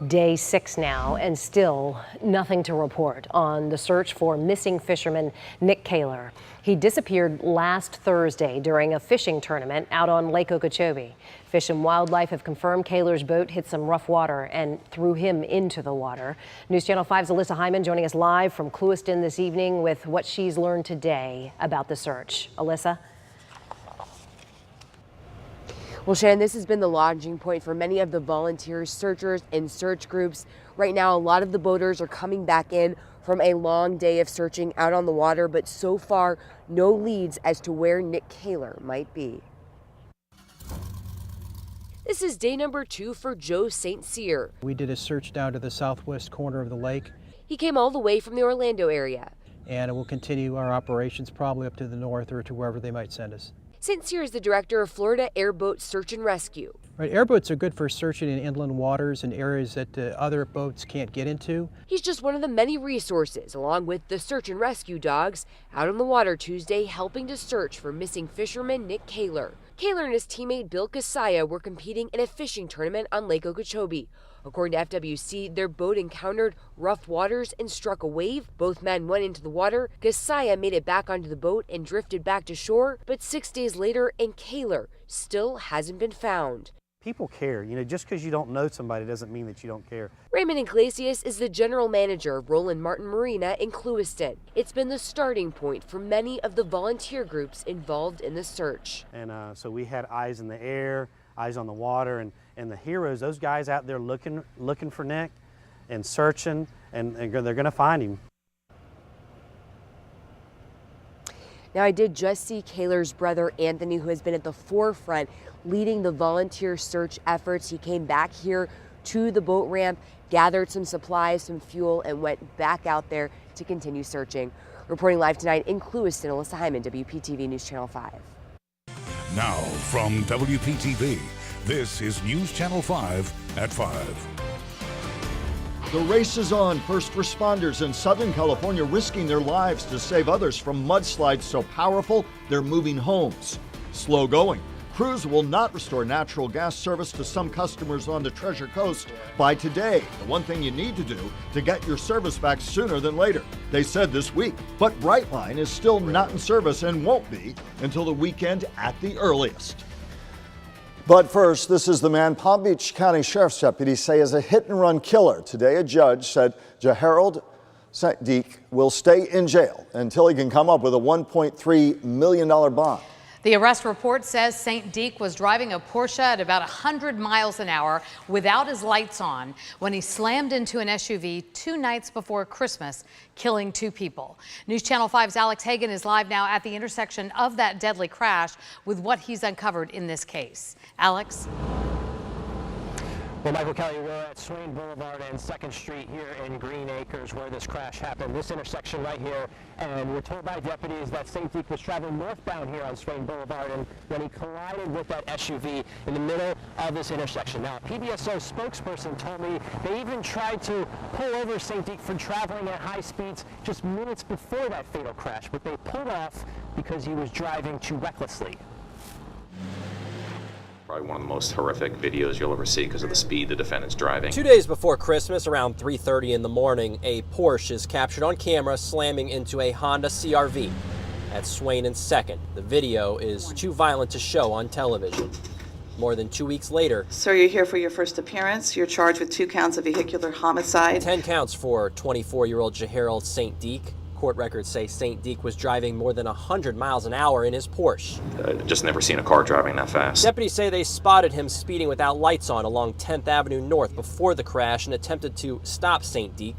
Day 6 now, and still nothing to report on the search for missing fisherman Nick Kaler. He disappeared last Thursday during a fishing tournament out on Lake Okeechobee. Fish and Wildlife have confirmed Kaler's boat hit some rough water and threw him into the water. News Channel 5's Alyssa Hyman joining us live from Clewiston this evening with what she's learned today about the search. Alyssa? Well, Shannon, this has been the launching point for many of the volunteers, searchers, and search groups. Right now, a lot of the boaters are coming back in from a long day of searching out on the water, but so far, no leads as to where Nick Kaler might be. This is day number 2 for Joe St. Cyr. We did a search down to the southwest corner of the lake. He came all the way from the Orlando area. And we'll continue our operations probably up to the north or to wherever they might send us. St. Cyr is the director of Florida Airboat Search and Rescue. Right, airboats are good for searching in inland waters and areas that other boats can't get into. He's just one of the many resources, along with the search and rescue dogs, out on the water Tuesday helping to search for missing fisherman Nick Kaler. Kaler and his teammate Bill Casaya were competing in a fishing tournament on Lake Okeechobee. According to FWC, their boat encountered rough waters and struck a wave. Both men went into the water. Casaya made it back onto the boat and drifted back to shore, but 6 days later, and Kaler still hasn't been found. People care. Just because you don't know somebody doesn't mean that you don't care. Raymond Iglesias is the general manager of Roland Martin Marina in Clewiston. It's been the starting point for many of the volunteer groups involved in the search. And so we had eyes in the air, eyes on the water, and the heroes, those guys out there looking for Nick and searching, and they're going to find him. Now, I did just see Kaler's brother, Anthony, who has been at the forefront leading the volunteer search efforts. He came back here to the boat ramp, gathered some supplies, some fuel, and went back out there to continue searching. Reporting live tonight in Clewiston, Alyssa Hyman, WPTV News Channel 5. Now from WPTV, this is News Channel 5 at 5. The race is on. First responders in Southern California risking their lives to save others from mudslides so powerful they're moving homes. Slow going. Crews will not restore natural gas service to some customers on the Treasure Coast by today. The one thing you need to do to get your service back sooner than later. They said this week. But Brightline is still not in service and won't be until the weekend at the earliest. But first, this is the man Palm Beach County Sheriff's deputies say is a hit-and-run killer. Today, a judge said Gerald St. Deek will stay in jail until he can come up with a $1.3 million bond. The arrest report says St. Deek was driving a Porsche at about 100 miles an hour without his lights on when he slammed into an SUV 2 nights before Christmas, killing 2 people. News Channel 5's Alex Hagan is live now at the intersection of that deadly crash with what he's uncovered in this case. Alex? Well, Michael Kelly, we're at Swain Boulevard and 2nd Street here in Green Acres where this crash happened, this intersection right here. And we're told by deputies that St. Deek was traveling northbound here on Swain Boulevard and when he collided with that SUV in the middle of this intersection. Now, a PBSO spokesperson told me they even tried to pull over St. Deek for traveling at high speeds just minutes before that fatal crash, but they pulled off because he was driving too recklessly. Probably one of the most horrific videos you'll ever see because of the speed the defendant's driving. 2 days before Christmas, around 3:30 in the morning, a Porsche is captured on camera slamming into a Honda CR-V at Swain and 2nd. The video is too violent to show on television. More than 2 weeks later... Sir, you're here for your first appearance. You're charged with 2 counts of vehicular homicide. 10 counts for 24-year-old Gerald St. Deek. Court records say St. Deek was driving more than 100 miles an hour in his Porsche. Just never seen a car driving that fast. Deputies say they spotted him speeding without lights on along 10th Avenue North before the crash and attempted to stop St. Deek.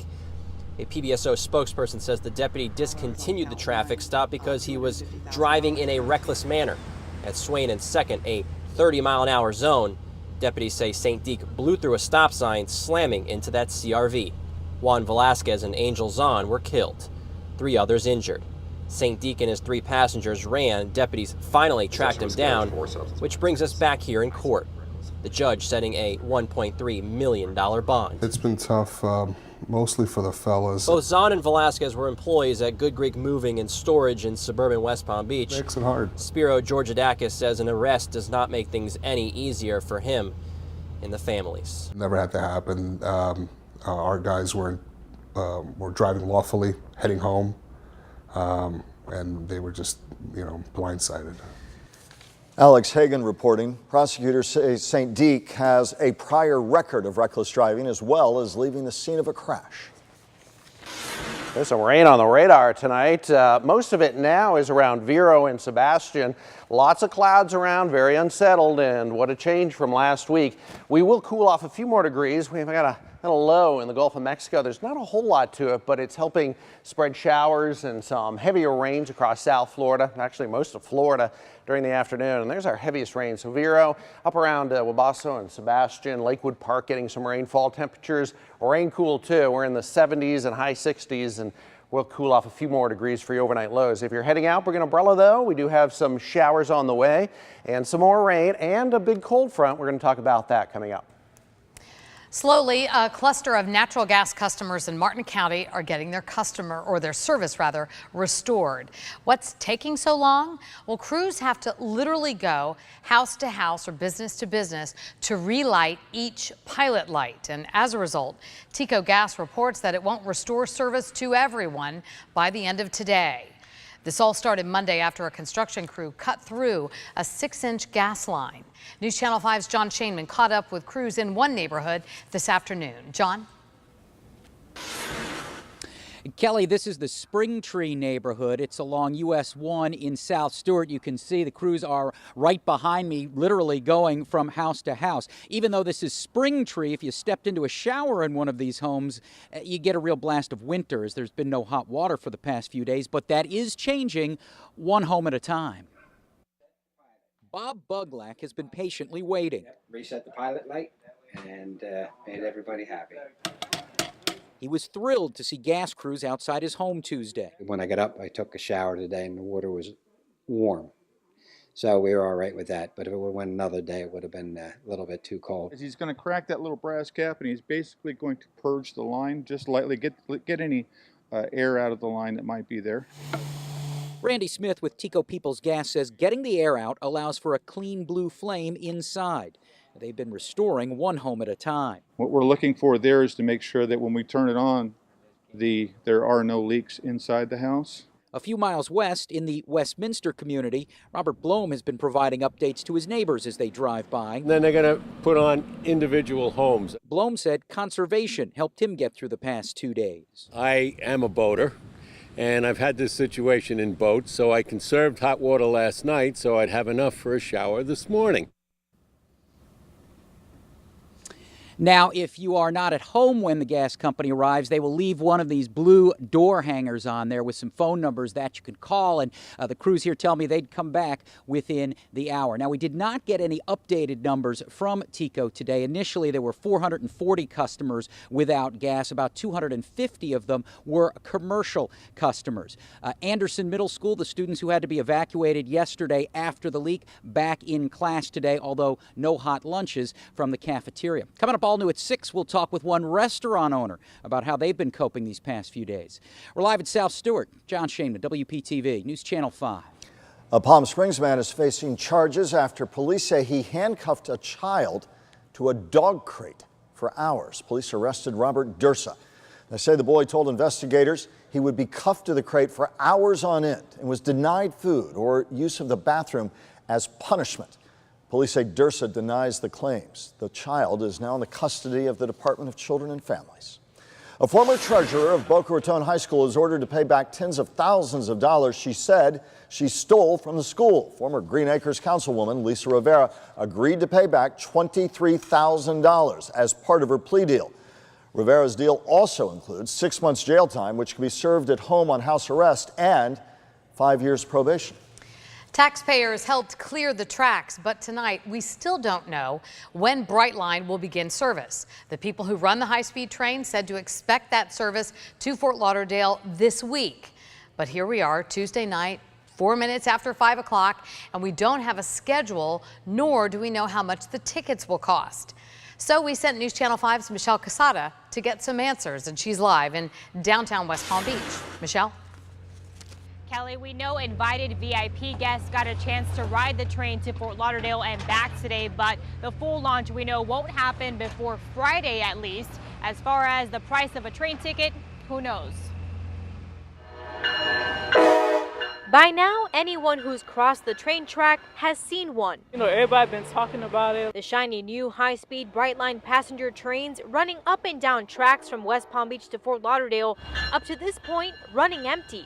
A PBSO spokesperson says the deputy discontinued the traffic stop because he was driving in a reckless manner. At Swain and 2nd, a 30-mile-an-hour zone, deputies say St. Deek blew through a stop sign, slamming into that CR-V. Juan Velasquez and Angel Zahn were killed. 3 others injured. St. Deek and his 3 passengers ran. Deputies finally tracked him down, which brings us back here in court. The judge setting a $1.3 million bond. It's been tough, mostly for the fellas. Both Zahn and Velasquez were employees at Good Greek Moving and Storage in suburban West Palm Beach. Makes it hard. Spiro Georgiadakis says an arrest does not make things any easier for him. in the families. Never had to happen. Our guys were driving lawfully, heading home, and they were just, blindsided. Alex Hagan reporting. Prosecutors say St. Deke has a prior record of reckless driving as well as leaving the scene of a crash. There's some rain on the radar tonight. Most of it now is around Vero and Sebastian. Lots of clouds around, very unsettled, and what a change from last week. We will cool off a few more degrees. We've got a low in the Gulf of Mexico. There's not a whole lot to it, but it's helping spread showers and some heavier rains across South Florida, actually most of Florida during the afternoon. And there's our heaviest rain. So Vero up around Wabasso and Sebastian, Lakewood Park getting some rainfall. Temperatures rain cool too. We're in the 70s and high 60s, and we'll cool off a few more degrees for your overnight lows. If you're heading out, bring an umbrella though. We do have some showers on the way and some more rain and a big cold front. We're going to talk about that coming up. Slowly, a cluster of natural gas customers in Martin County are getting their service restored. What's taking so long? Well, crews have to literally go house to house or business to business to relight each pilot light. And as a result, TECO Gas reports that it won't restore service to everyone by the end of today. This all started Monday after a construction crew cut through a 6-inch gas line. News Channel 5's John Shainman caught up with crews in one neighborhood this afternoon. John? Kelly, this is the Spring Tree neighborhood. It's along US 1 in South Stewart. You can see the crews are right behind me, literally going from house to house. Even though this is Spring Tree, if you stepped into a shower in one of these homes, you get a real blast of winters. There's been no hot water for the past few days, but that is changing one home at a time. Bob Buglack has been patiently waiting. Reset the pilot light and made everybody happy. He was thrilled to see gas crews outside his home Tuesday. When I got up, I took a shower today and the water was warm. So we were all right with that. But if it would have went another day, it would have been a little bit too cold. He's going to crack that little brass cap and he's basically going to purge the line just lightly, get any air out of the line that might be there. Randy Smith with TECO Peoples Gas says getting the air out allows for a clean blue flame inside. They've been restoring one home at a time. What we're looking for there is to make sure that when we turn it on, there are no leaks inside the house. A few miles west in the Westminster community, Robert Blome has been providing updates to his neighbors as they drive by. Then they're going to put on individual homes. Blome said conservation helped him get through the past 2 days. I am a boater, and I've had this situation in boats, so I conserved hot water last night so I'd have enough for a shower this morning. Now, if you are not at home when the gas company arrives, they will leave one of these blue door hangers on there with some phone numbers that you can call, and the crews here tell me they'd come back within the hour. Now, we did not get any updated numbers from TECO today. Initially, there were 440 customers without gas. About 250 of them were commercial customers. Anderson Middle School, the students who had to be evacuated yesterday after the leak, back in class today, although no hot lunches from the cafeteria. Coming up all new at 6, we'll talk with one restaurant owner about how they've been coping these past few days. We're live at South Stewart. John Shainman, WPTV, News Channel 5. A Palm Springs man is facing charges after police say he handcuffed a child to a dog crate for hours. Police arrested Robert Dursa. They say the boy told investigators he would be cuffed to the crate for hours on end and was denied food or use of the bathroom as punishment. Police say Dursa denies the claims. The child is now in the custody of the Department of Children and Families. A former treasurer of Boca Raton High School is ordered to pay back tens of thousands of dollars she said she stole from the school. Former Green Acres councilwoman Lisa Rivera agreed to pay back $23,000 as part of her plea deal. Rivera's deal also includes 6 months jail time, which can be served at home on house arrest, and 5 years probation. Taxpayers helped clear the tracks, but tonight we still don't know when Brightline will begin service. The people who run the high-speed train said to expect that service to Fort Lauderdale this week. But here we are, Tuesday night, 4 minutes after 5 o'clock, and we don't have a schedule, nor do we know how much the tickets will cost. So we sent News Channel 5's Michelle Casada to get some answers, and she's live in downtown West Palm Beach. Michelle? Kelly, we know invited VIP guests got a chance to ride the train to Fort Lauderdale and back today, but the full launch we know won't happen before Friday at least. As far as the price of a train ticket, who knows? By now, anyone who's crossed the train track has seen one. You know, everybody's been talking about it. The shiny new high-speed Brightline passenger trains running up and down tracks from West Palm Beach to Fort Lauderdale, up to this point running empty.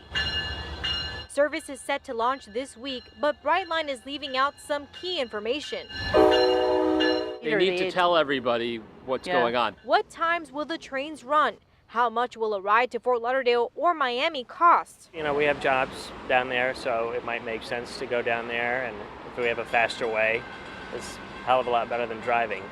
Service is set to launch this week, but Brightline is leaving out some key information. They need to tell everybody what's going on. What times will the trains run? How much will a ride to Fort Lauderdale or Miami cost? You know, we have jobs down there, so it might make sense to go down there, and if we have a faster way, it's a hell of a lot better than driving.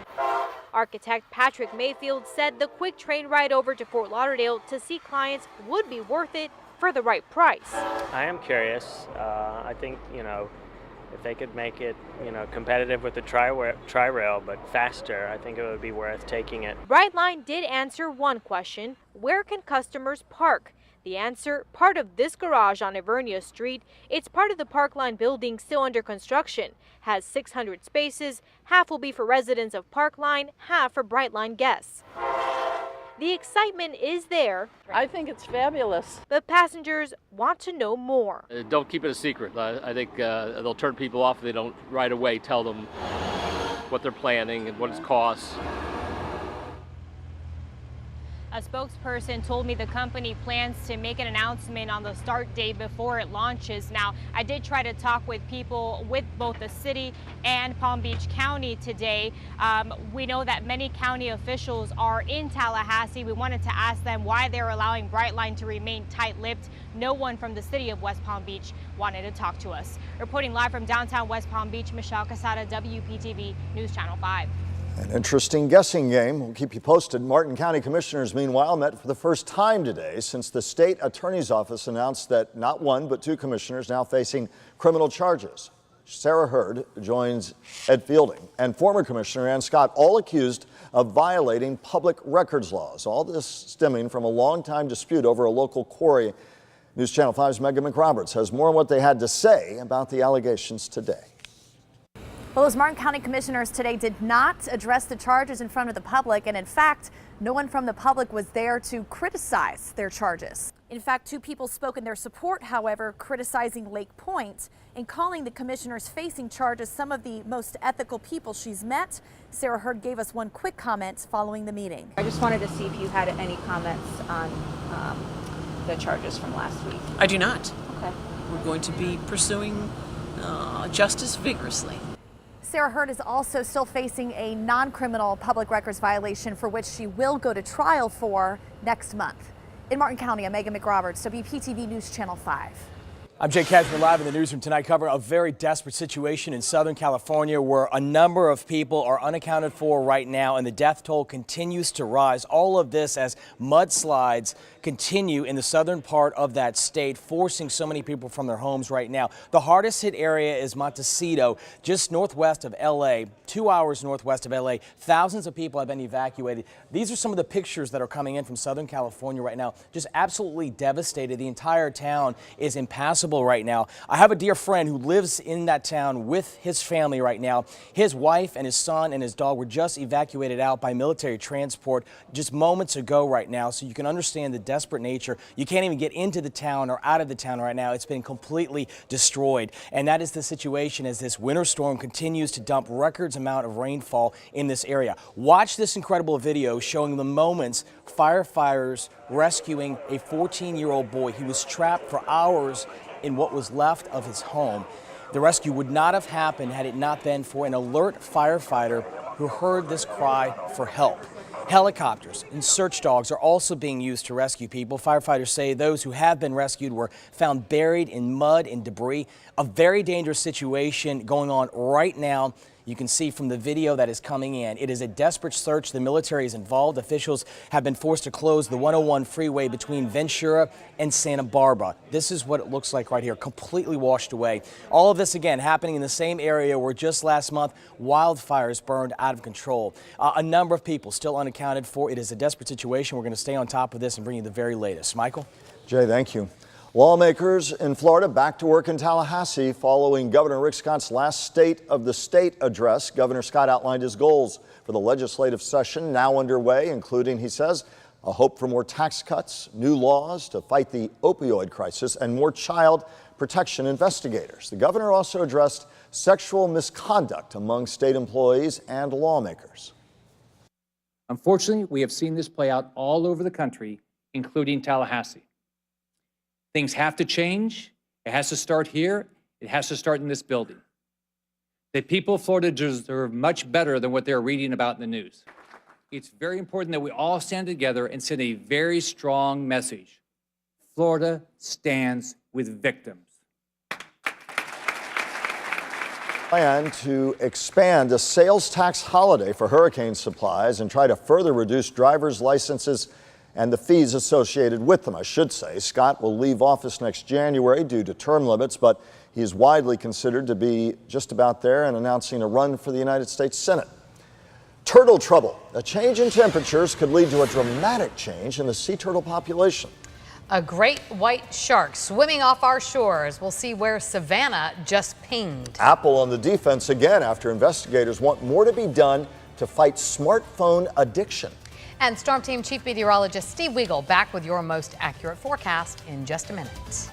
Architect Patrick Mayfield said the quick train ride over to Fort Lauderdale to see clients would be worth it for the right price. I am curious. I think, you know, if they could make it, you know, competitive with the Tri-Rail, but faster, I think it would be worth taking it. Brightline did answer one question: where can customers park? The answer: part of this garage on Ivernia Street. It's part of the Parkline building still under construction. Has 600 spaces. Half will be for residents of Parkline, half for Brightline guests. The excitement is there. I think it's fabulous. But passengers want to know more. Don't keep it a secret. I think they'll turn people off if they don't right away tell them what they're planning and what it costs. A spokesperson told me the company plans to make an announcement on the start date before it launches. Now, I did try to talk with people with both the city and Palm Beach County today. We know that many county officials are in Tallahassee. We wanted to ask them why they're allowing Brightline to remain tight-lipped. No one from the city of West Palm Beach wanted to talk to us. Reporting live from downtown West Palm Beach, Michelle Casada, WPTV News Channel 5. An interesting guessing game. We'll keep you posted. Martin County commissioners, meanwhile, met for the first time today since the state attorney's office announced that not one but two commissioners now facing criminal charges. Sarah Hurd joins Ed Fielding and former Commissioner Ann Scott, all accused of violating public records laws. All this stemming from a long-time dispute over a local quarry. News Channel 5's Megan McRoberts has more on what they had to say about the allegations today. Well, those Martin County commissioners today did not address the charges in front of the public, and in fact, no one from the public was there to criticize their charges. In fact, two people spoke in their support, however, criticizing Lake Point and calling the commissioners facing charges some of the most ethical people she's met. Sarah Hurd gave us one quick comment following the meeting. I just wanted to see if you had any comments on the charges from last week. I do not. Okay. We're going to be pursuing justice vigorously. Sarah Hurd is also still facing a non-criminal public records violation for which she will go to trial for next month. In Martin County, I'm Megan McRoberts, WPTV News Channel 5. I'm Jake Kessler, live in the newsroom tonight, covering a very desperate situation in Southern California where a number of people are unaccounted for right now and the death toll continues to rise. All of this as mudslides continue in the southern part of that state, forcing so many people from their homes right now. The hardest hit area is Montecito, just northwest of LA, 2 hours northwest of LA. Thousands of people have been evacuated. These are some of the pictures that are coming in from Southern California right now. Just absolutely devastated. The entire town is impassable right now. I have a dear friend who lives in that town with his family right now. His wife and his son and his dog were just evacuated out by military transport just moments ago right now, so you can understand the desperate nature. You can't even get into the town or out of the town right now. It's been completely destroyed, and that is the situation as this winter storm continues to dump records amount of rainfall in this area. Watch this incredible video showing the moments firefighters rescuing a 14-year-old boy. He was trapped for hours in what was left of his home. The rescue would not have happened had it not been for an alert firefighter who heard this cry for help. Helicopters and search dogs are also being used to rescue people. Firefighters say those who have been rescued were found buried in mud and debris. A very dangerous situation going on right now. You can see from the video that is coming in. It is a desperate search. The military is involved. Officials have been forced to close the 101 freeway between Ventura and Santa Barbara. This is what it looks like right here, completely washed away. All of this, again, happening in the same area where just last month wildfires burned out of control. A number of people still unaccounted for. It is a desperate situation. We're going to stay on top of this and bring you the very latest. Michael? Jay, thank you. Lawmakers in Florida back to work in Tallahassee following Governor Rick Scott's last State of the State address. Governor Scott outlined his goals for the legislative session now underway, including, he says, a hope for more tax cuts, new laws to fight the opioid crisis, and more child protection investigators. The governor also addressed sexual misconduct among state employees and lawmakers. Unfortunately, we have seen this play out all over the country, including Tallahassee. Things have to change. It has to start here. It has to start in this building. The people of Florida deserve much better than what they're reading about in the news. It's very important that we all stand together and send a very strong message. Florida stands with victims. Plan to expand a sales tax holiday for hurricane supplies and try to further reduce driver's licenses and the fees associated with them, I should say. Scott will leave office next January due to term limits, but he is widely considered to be just about there and announcing a run for the United States Senate. Turtle trouble. A change in temperatures could lead to a dramatic change in the sea turtle population. A great white shark swimming off our shores. We'll see where Savannah just pinged. Apple on the defense again after investigators want more to be done to fight smartphone addiction. And Storm Team Chief Meteorologist Steve Weagle back with your most accurate forecast in just a minute.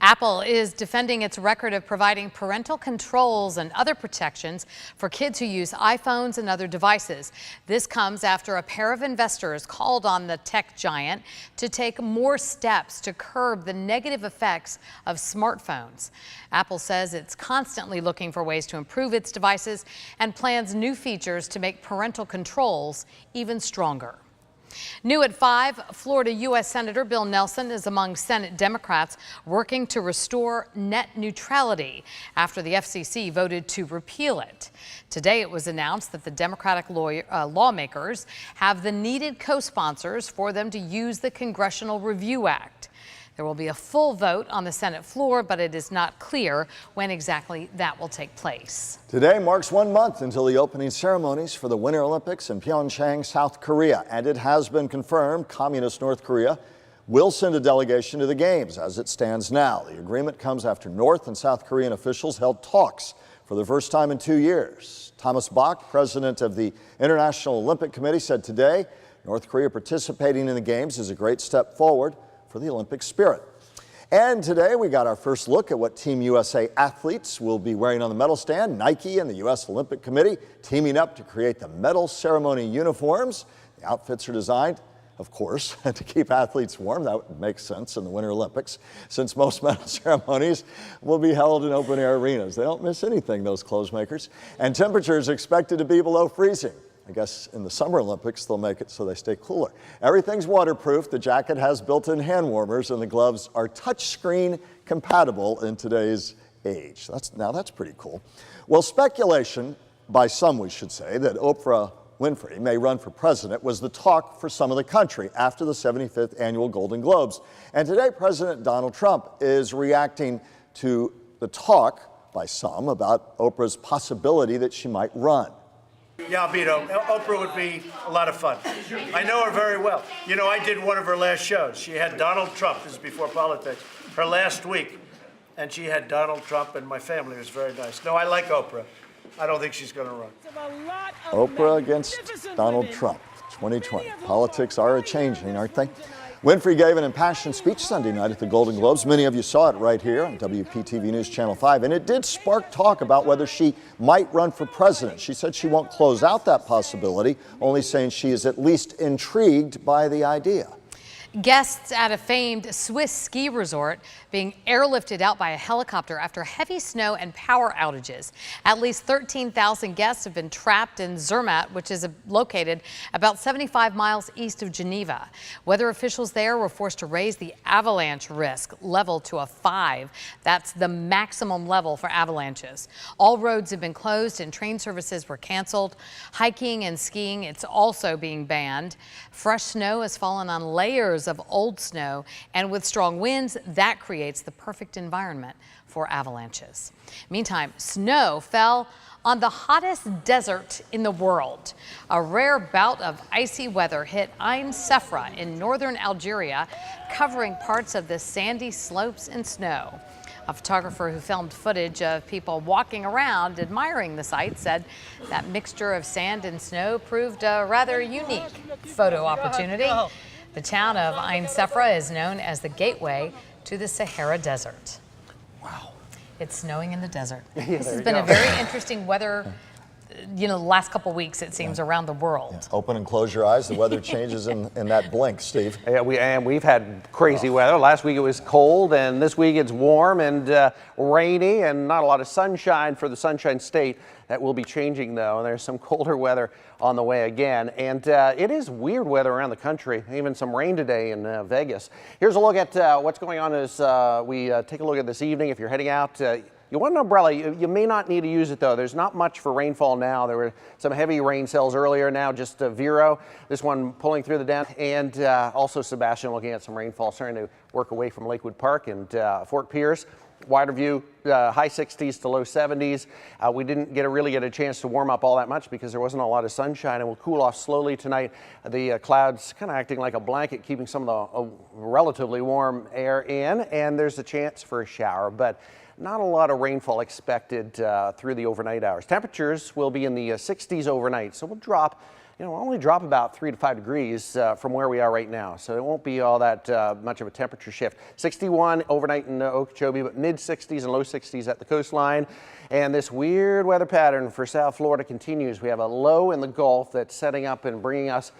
Apple is defending its record of providing parental controls and other protections for kids who use iPhones and other devices. This comes after a pair of investors called on the tech giant to take more steps to curb the negative effects of smartphones. Apple says it's constantly looking for ways to improve its devices and plans new features to make parental controls even stronger. New at 5, Florida U.S. Senator Bill Nelson is among Senate Democrats working to restore net neutrality after the FCC voted to repeal it. Today it was announced that the Democratic lawmakers have the needed co-sponsors for them to use the Congressional Review Act. There will be a full vote on the Senate floor, but it is not clear when exactly that will take place. Today marks 1 month until the opening ceremonies for the Winter Olympics in Pyeongchang, South Korea. And it has been confirmed Communist North Korea will send a delegation to the Games as it stands now. The agreement comes after North and South Korean officials held talks for the first time in 2 years. Thomas Bach, president of the International Olympic Committee, said today North Korea participating in the Games is a great step forward for the Olympic spirit. And today we got our first look at what Team USA athletes will be wearing on the medal stand. Nike and the U.S. Olympic Committee teaming up to create the medal ceremony uniforms. The outfits are designed, of course, to keep athletes warm. That would make sense in the Winter Olympics, since most medal ceremonies will be held in open-air arenas. They don't miss anything, those clothes makers. And temperatures expected to be below freezing. I guess in the Summer Olympics, they'll make it so they stay cooler. Everything's waterproof. The jacket has built-in hand warmers, and the gloves are touchscreen compatible in today's age. That's pretty cool. Well, speculation, by some we should say, that Oprah Winfrey may run for president was the talk for some of the country after the 75th annual Golden Globes. And today, President Donald Trump is reacting to the talk by some about Oprah's possibility that she might run. Yeah, I'll beat Oprah. Oprah would be a lot of fun. I know her very well. You know, I did one of her last shows. She had Donald Trump, this is before politics, her last week. And she had Donald Trump, and my family was very nice. No, I like Oprah. I don't think she's going to run. Oprah against Donald Trump, 2020. Politics are a-changing, aren't they? Winfrey gave an impassioned speech Sunday night at the Golden Globes. Many of you saw it right here on WPTV News Channel 5, and it did spark talk about whether she might run for president. She said she won't close out that possibility, only saying she is at least intrigued by the idea. Guests at a famed Swiss ski resort being airlifted out by a helicopter after heavy snow and power outages. At least 13,000 guests have been trapped in Zermatt, which is located about 75 miles east of Geneva. Weather officials there were forced to raise the avalanche risk level to a 5. That's the maximum level for avalanches. All roads have been closed and train services were canceled. Hiking and skiing, it's also being banned. Fresh snow has fallen on layers of old snow, and with strong winds, that creates the perfect environment for avalanches. Meantime, snow fell on the hottest desert in the world. A rare bout of icy weather hit Ain Sefra in northern Algeria, covering parts of the sandy slopes in snow. A photographer who filmed footage of people walking around admiring the site said that mixture of sand and snow proved a rather unique photo opportunity. The town of Ain Sefra is known as the gateway to the Sahara Desert. Wow. It's snowing in the desert. This has been a very interesting weather, the last couple weeks, it seems, around the world. Open and close your eyes. The weather changes in that blink, Steve. Yeah, we've had crazy weather. Last week it was cold, and this week it's warm and rainy and not a lot of sunshine for the Sunshine State. That will be changing, though, and there's some colder weather on the way again. And it is weird weather around the country, even some rain today in Vegas. Here's a look at what's going on as we take a look at this evening. If you're heading out, you want an umbrella. You may not need to use it, though. There's not much for rainfall now. There were some heavy rain cells earlier. Now just Vero, this one pulling through the dam, and also Sebastian looking at some rainfall starting to work away from Lakewood Park and Fort Pierce. Wider view, high 60s to low 70s. We didn't really get a chance to warm up all that much because there wasn't a lot of sunshine, and we'll cool off slowly tonight. The clouds kind of acting like a blanket, keeping some of the relatively warm air in, and there's a chance for a shower, but not a lot of rainfall expected through the overnight hours. Temperatures will be in the 60s overnight, so we'll drop, only drop about 3 to 5 degrees from where we are right now. So it won't be all that much of a temperature shift. 61 overnight in Okeechobee, but mid 60s and low 60s at the coastline. And this weird weather pattern for South Florida continues. We have a low in the Gulf that's setting up and bringing us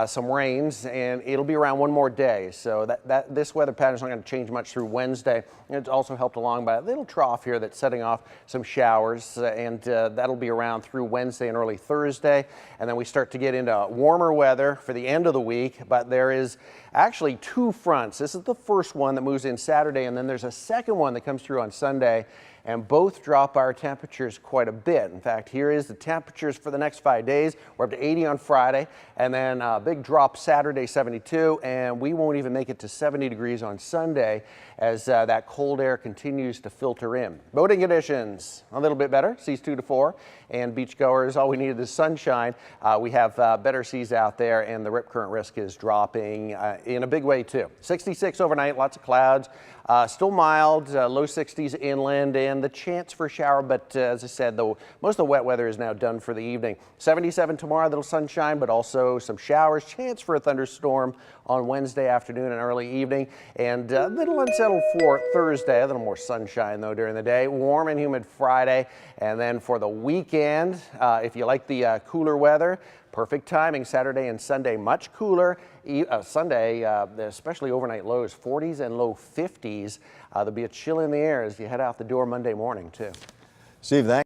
some rains, and it'll be around one more day. So this weather pattern is not going to change much through Wednesday. It's also helped along by a little trough here that's setting off some showers, and that'll be around through Wednesday and early Thursday. And then we start to get into warmer weather for the end of the week, but there is actually two fronts. This is the first one that moves in Saturday, and then there's a second one that comes through on Sunday, and both drop our temperatures quite a bit. In fact, here is the temperatures for the next 5 days. We're up to 80 on Friday, and then a big drop Saturday, 72, and we won't even make it to 70 degrees on Sunday as that cold air continues to filter in. Boating conditions, a little bit better, seas 2 to 4, and beachgoers, all we needed is sunshine. We have better seas out there, and the rip current risk is dropping in a big way too. 66 overnight, lots of clouds, still mild, low 60s inland, and the chance for a shower, but as I said, though, most of the wet weather is now done for the evening. 77 tomorrow, little sunshine, but also some showers, chance for a thunderstorm on Wednesday afternoon and early evening, and a little unsettled for Thursday, a little more sunshine though during the day, warm and humid Friday, and then for the weekend, if you like the cooler weather, perfect timing, Saturday and Sunday, much cooler. Sunday, especially overnight lows, 40s and low 50s. There'll be a chill in the air as you head out the door Monday morning, too. Steve, thanks.